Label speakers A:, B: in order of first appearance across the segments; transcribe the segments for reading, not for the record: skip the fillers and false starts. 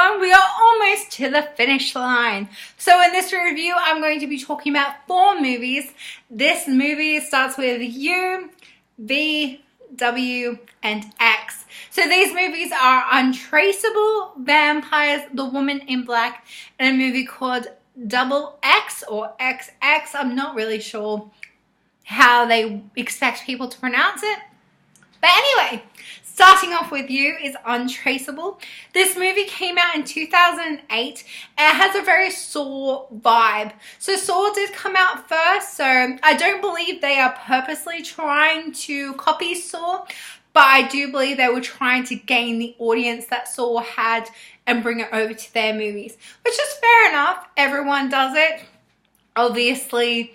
A: everyone, we are almost to the finish line. So in this review, I'm going to be talking about 4 movies. This movie starts with U, V, W, and X. So these movies are Untraceable, Vampires, The Woman in Black, and a movie called Double X or XX. I'm not really sure how they expect people to pronounce it. But anyway, starting off with U is Untraceable. This movie came out in 2008 and it has a very Saw vibe. So Saw did come out first, so I don't believe they are purposely trying to copy Saw, but I do believe they were trying to gain the audience that Saw had and bring it over to their movies, which is fair enough. Everyone does it. Obviously,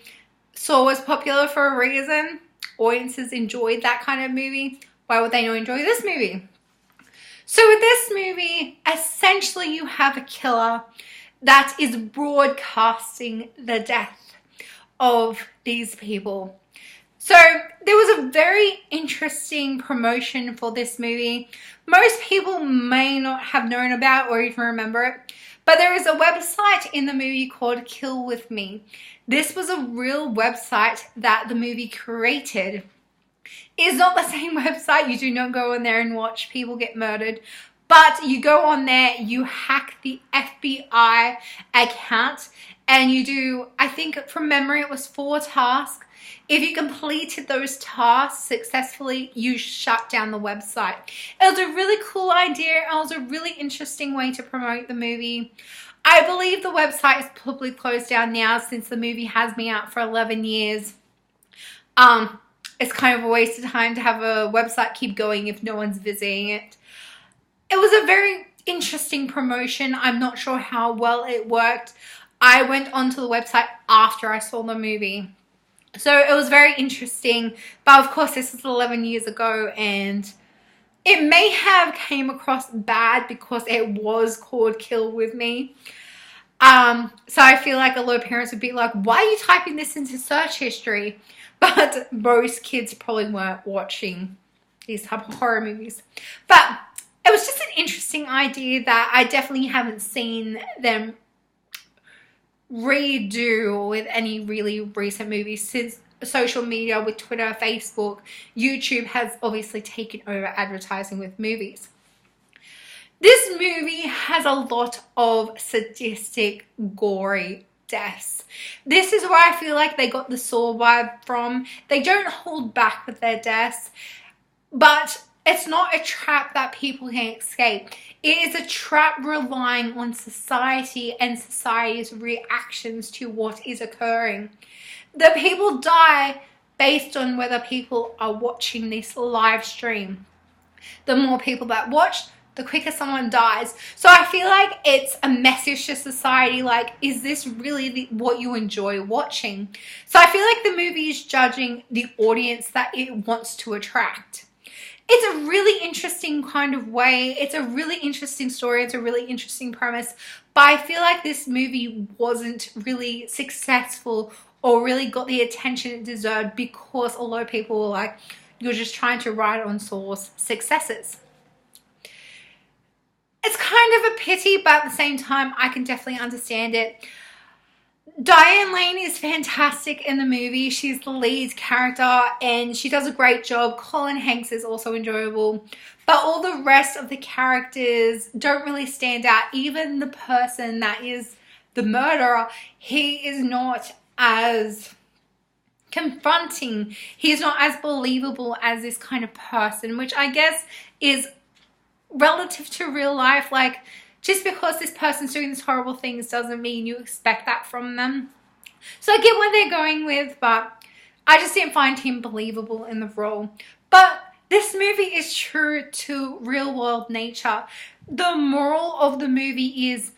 A: Saw was popular for a reason. Audiences enjoyed that kind of movie. Why would they not enjoy this movie? So with this movie, essentially you have a killer that is broadcasting the death of these people. So there was a very interesting promotion for this movie. Most people may not have known about or even remember it, but there is a website in the movie called Kill With Me. This was a real website that the movie created. It's not the same website. You do not go on there and watch people get murdered. But you go on there, you hack the FBI account, and you do, I think from memory, it was 4 tasks. If you completed those tasks successfully, you shut down the website. It was a really cool idea. It was a really interesting way to promote the movie. I believe the website is probably closed down now since the movie has been out for 11 years. It's kind of a waste of time to have a website keep going if no one's visiting it. It was a very interesting promotion. I'm not sure how well it worked. I went onto the website after I saw the movie. So it was very interesting. But of course, this was 11 years ago and it may have came across bad because it was called Kill With Me. So I feel like a lot of parents would be like, why are you typing this into search history? But most kids probably weren't watching these type of horror movies. But it was just an interesting idea that I definitely haven't seen them redo with any really recent movies since social media with Twitter, Facebook, YouTube has obviously taken over advertising with movies. This movie has a lot of sadistic, gory deaths. This is where I feel like they got the Saw vibe from. They don't hold back with their deaths, but it's not a trap that people can escape. It is a trap relying on society and society's reactions to what is occurring. The people die based on whether people are watching this live stream. The more people that watch, the quicker someone dies. So I feel like it's a message to society like, is this really what you enjoy watching? So I feel like the movie is judging the audience that it wants to attract. It's a really interesting kind of way. It's a really interesting story. It's a really interesting premise. But I feel like this movie wasn't really successful or really got the attention it deserved because a lot of people were like, you're just trying to ride on Saw's successes. It's kind of a pity, but at the same time, I can definitely understand it. Diane Lane is fantastic in the movie. She's the lead character and she does a great job. Colin Hanks is also enjoyable. But all the rest of the characters don't really stand out. Even the person that is the murderer, he is not as confronting. He's not as believable as this kind of person, which I guess is relative to real life. Like, just because this person's doing these horrible things doesn't mean you expect that from them. So I get what they're going with, but I just didn't find him believable in the role. But this movie is true to real world nature. The moral of the movie is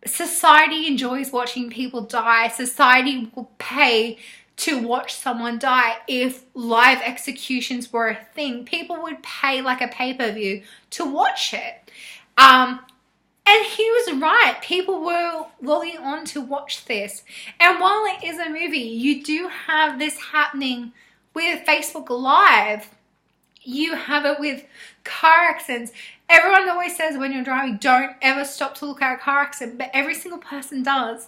A: society enjoys watching people die. Society will pay to watch someone die. If live executions were a thing, people would pay like a pay-per-view to watch it. And he was right. People were logging on to watch this. And while it is a movie, you do have this happening with Facebook Live. You have it with car accidents. Everyone always says when you're driving, don't ever stop to look at a car accident, but every single person does.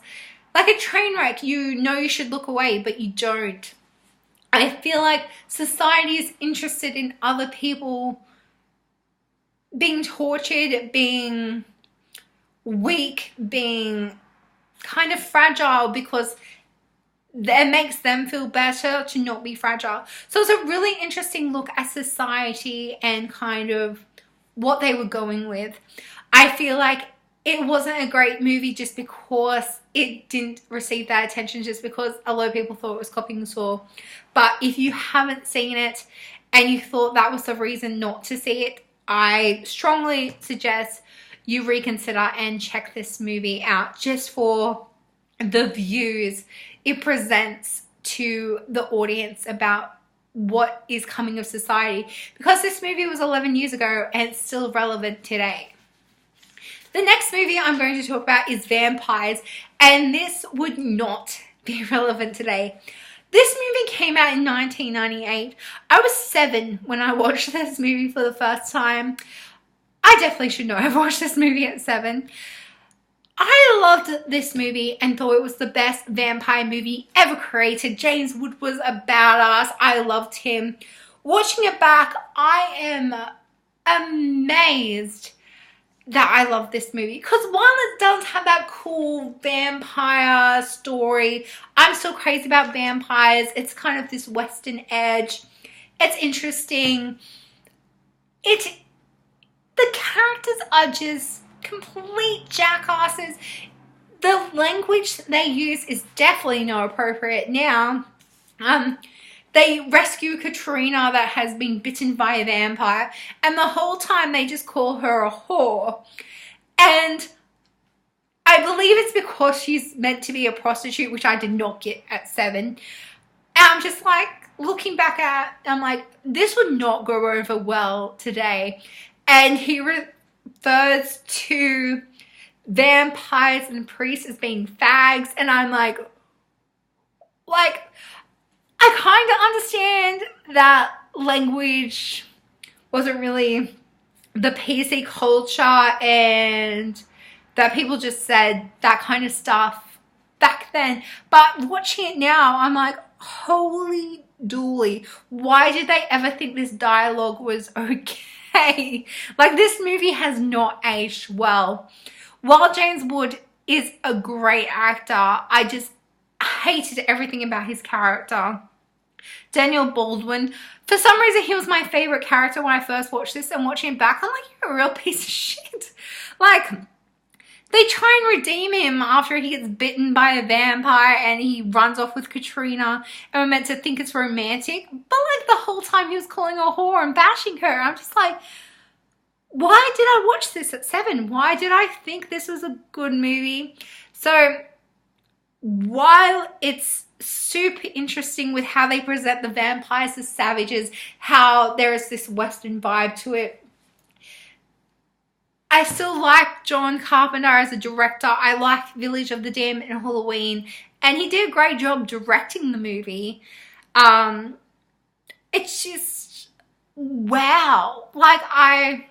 A: Like a train wreck, you know you should look away, but you don't. I feel like society is interested in other people being tortured, being weak, being kind of fragile, because it makes them feel better to not be fragile. So it's a really interesting look at society and kind of what they were going with. I feel like it wasn't a great movie just because it didn't receive that attention, just because a lot of people thought it was copying Saw. But if you haven't seen it and you thought that was the reason not to see it, I strongly suggest you reconsider and check this movie out just for the views it presents to the audience about what is coming of society, because this movie was 11 years ago and it's still relevant today. The next movie I'm going to talk about is Vampires, and this would not be relevant today. This movie came out in 1998. I was 7 when I watched this movie for the first time. I definitely should know I've watched this movie at 7. I loved this movie and thought it was the best vampire movie ever created. James Wood was a badass. I loved him. Watching it back, I am amazed that I love this movie, because while it does have that cool vampire story, I'm still crazy about vampires. It's kind of this Western edge. It's interesting. The characters are just complete jackasses. The language they use is definitely not appropriate now. They rescue Katrina that has been bitten by a vampire, and the whole time they just call her a whore. And I believe it's because she's meant to be a prostitute, which I did not get at 7. And I'm just like, looking back at, I'm like, this would not go over well today. And he refers to vampires and priests as being fags, and I'm like, I kind of understand that language wasn't really the PC culture and that people just said that kind of stuff back then. But watching it now, I'm like, holy dooly, why did they ever think this dialogue was okay? Like, this movie has not aged well. While James Wood is a great actor, I just hated everything about his character. Daniel Baldwin, for some reason he was my favorite character when I first watched this, and watching him back, I'm like, you're a real piece of shit. Like, they try and redeem him after he gets bitten by a vampire and he runs off with Katrina, and we're meant to think it's romantic, but like the whole time he was calling her a whore and bashing her. I'm just like, why did I watch this at 7? Why did I think this was a good movie? So while it's super interesting with how they present the vampires as savages, how there is this Western vibe to it, I still like John Carpenter as a director. I like Village of the Damned and Halloween, and he did a great job directing the movie. It's just, wow. Like, I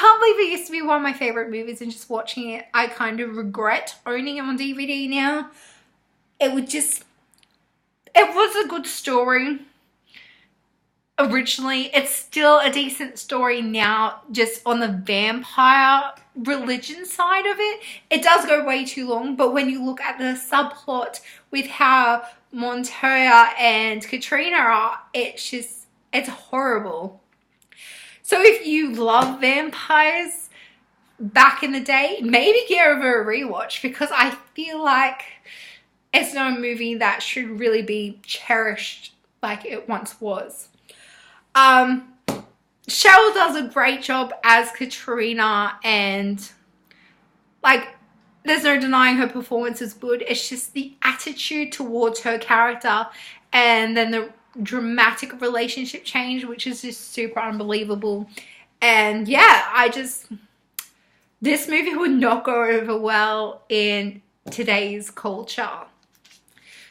A: can't believe it used to be one of my favorite movies, and just watching it, I kind of regret owning it on DVD now. It was a good story originally. It's still a decent story now, just on the vampire religion side of it. It does go way too long, but when you look at the subplot with how Montoya and Katrina are, it's horrible. So if you love vampires back in the day, maybe give it a rewatch, because I feel like it's not a movie that should really be cherished like it once was. Cheryl does a great job as Katrina, and like, there's no denying her performance is good. It's just the attitude towards her character, and then the dramatic relationship change, which is just super unbelievable. And yeah, this movie would not go over well in today's culture.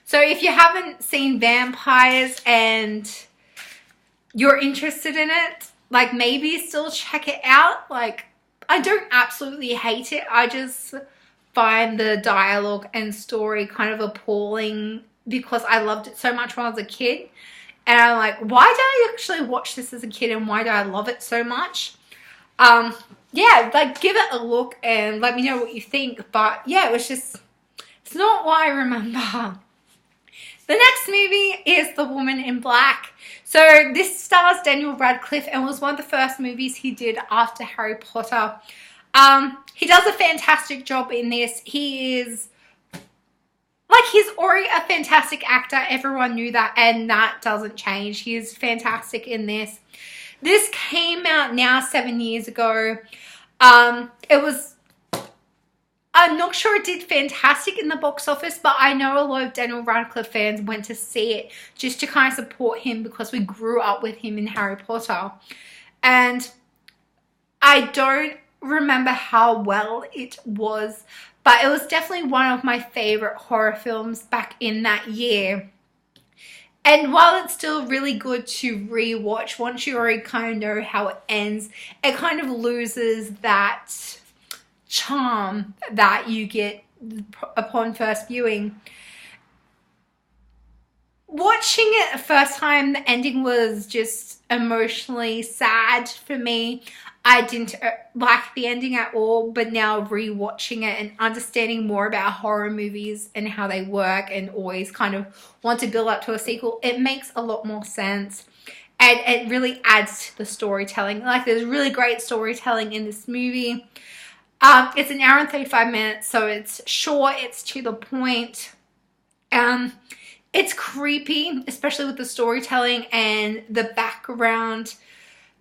A: So if you haven't seen Vampires and you're interested in it, like maybe still check it out. Like, I don't absolutely hate it. I just find the dialogue and story kind of appalling because I loved it so much when I was a kid. And I'm like, why did I actually watch this as a kid and why do I love it so much? Yeah, like give it a look and let me know what you think. But yeah, it's not what I remember. The next movie is The Woman in Black. So this stars Daniel Radcliffe and was one of the first movies he did after Harry Potter. He does a fantastic job in this. He's already a fantastic actor. Everyone knew that, and that doesn't change. He's fantastic in this. This came out now 7 years ago. I'm not sure it did fantastic in the box office, but I know a lot of Daniel Radcliffe fans went to see it just to kind of support him because we grew up with him in Harry Potter. And I don't remember how well it was, but it was definitely one of my favorite horror films back in that year. And while it's still really good to rewatch, once you already kind of know how it ends, it kind of loses that charm that you get upon first viewing. Watching it the first time, the ending was just emotionally sad for me. I didn't like the ending at all, but now rewatching it and understanding more about horror movies and how they work and always kind of want to build up to a sequel, it makes a lot more sense. And it really adds to the storytelling. Like, there's really great storytelling in this movie. It's an hour and 35 minutes, so it's short, it's to the point. It's creepy, especially with the storytelling and the background.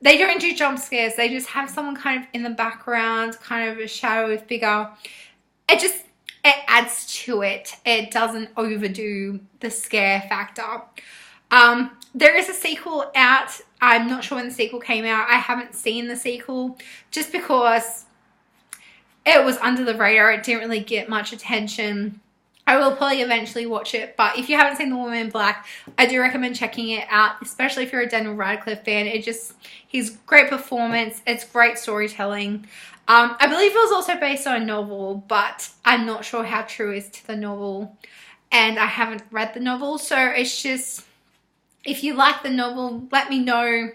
A: They don't do jump scares. They just have someone kind of in the background, kind of a shadowy figure. It adds to it. It doesn't overdo the scare factor. There is a sequel out. I'm not sure when the sequel came out. I haven't seen the sequel just because it was under the radar. It didn't really get much attention. I will probably eventually watch it, but if you haven't seen The Woman in Black, I do recommend checking it out, especially if you're a Daniel Radcliffe fan. He's great performance. It's great storytelling. I believe it was also based on a novel, but I'm not sure how true it is to the novel, and I haven't read the novel, so it's just, if you like the novel, let me know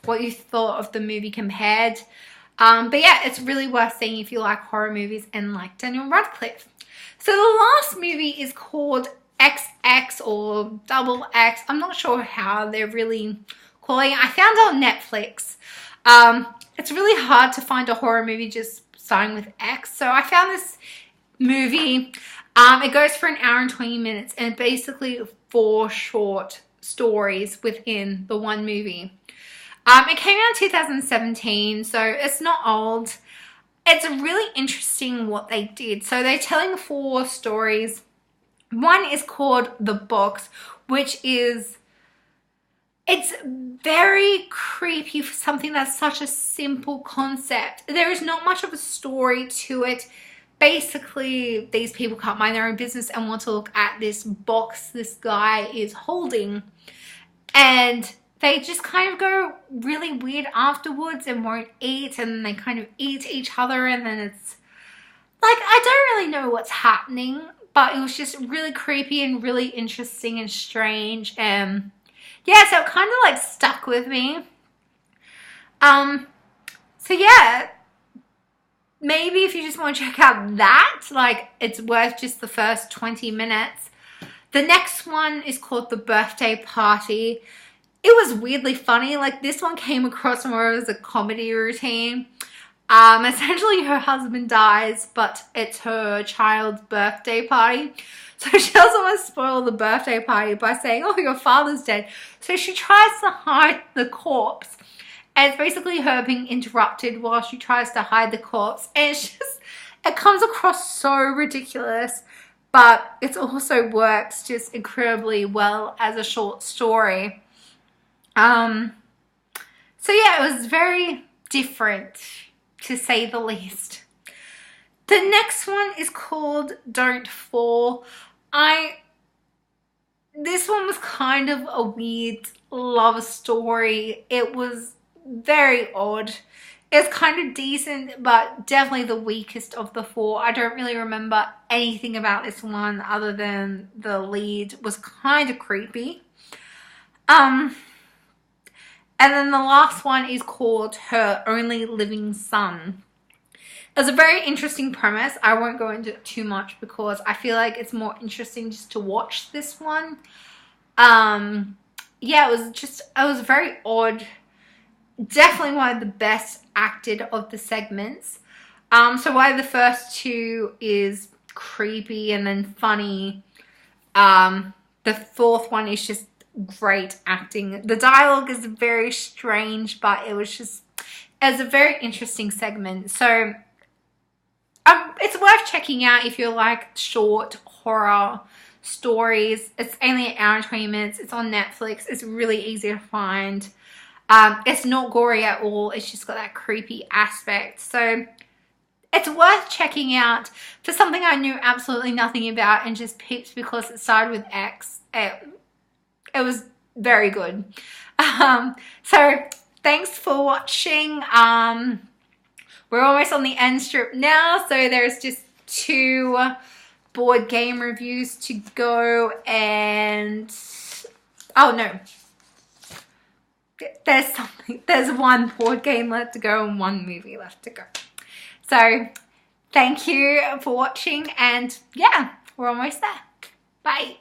A: what you thought of the movie compared. But yeah, it's really worth seeing if you like horror movies and like Daniel Radcliffe. So the last movie is called XX or Double X. I'm not sure how they're really calling it. I found it on Netflix. It's really hard to find a horror movie just starting with X. So I found this movie. It goes for an hour and 20 minutes and basically 4 short stories within the one movie. It came out in 2017, so it's not old. It's really interesting what they did. So they're telling 4 stories. One is called The Box, which is, it's very creepy for something that's such a simple concept. There is not much of a story to it. Basically, these people can't mind their own business and want to look at this box this guy is holding. And they just kind of go really weird afterwards and won't eat, and they kind of eat each other, and then it's like, I don't really know what's happening, but it was just really creepy and really interesting and strange, and yeah, so it kind of like stuck with me. So yeah, maybe if you just want to check out that, like, it's worth just the first 20 minutes. The next one is called The Birthday Party. It was weirdly funny. Like, this one came across more as a comedy routine. Essentially, her husband dies, but it's her child's birthday party. So she doesn't want to spoil the birthday party by saying, oh, your father's dead. So she tries to hide the corpse. And it's basically her being interrupted while she tries to hide the corpse. And it's just, it comes across so ridiculous. But it also works just incredibly well as a short story. So yeah, it was very different, to say the least. The next one is called Don't Fall. I this one was kind of a weird love story. It was very odd. It's kind of decent, but definitely the weakest of the four. I don't really remember anything about this one other than the lead was kind of creepy. And then the last one is called Her Only Living Son. It's a very interesting premise. I won't go into it too much because I feel like it's more interesting just to watch this one. Yeah, it was very odd. Definitely one of the best acted of the segments. So while the first two is creepy and then funny, the fourth one is just great acting. The dialogue is very strange, but it was a very interesting segment. So it's worth checking out if you like short horror stories. It's only an hour and 20 minutes. It's on Netflix. It's really easy to find. It's not gory at all. It's just got that creepy aspect. So it's worth checking out for something I knew absolutely nothing about and just picked because it started with X. It was very good. So thanks for watching. We're almost on the end strip now, so there's just 2 board game reviews to go, and oh no, there's 1 board game left to go and 1 movie left to go. So thank you for watching, and yeah, we're almost there. Bye.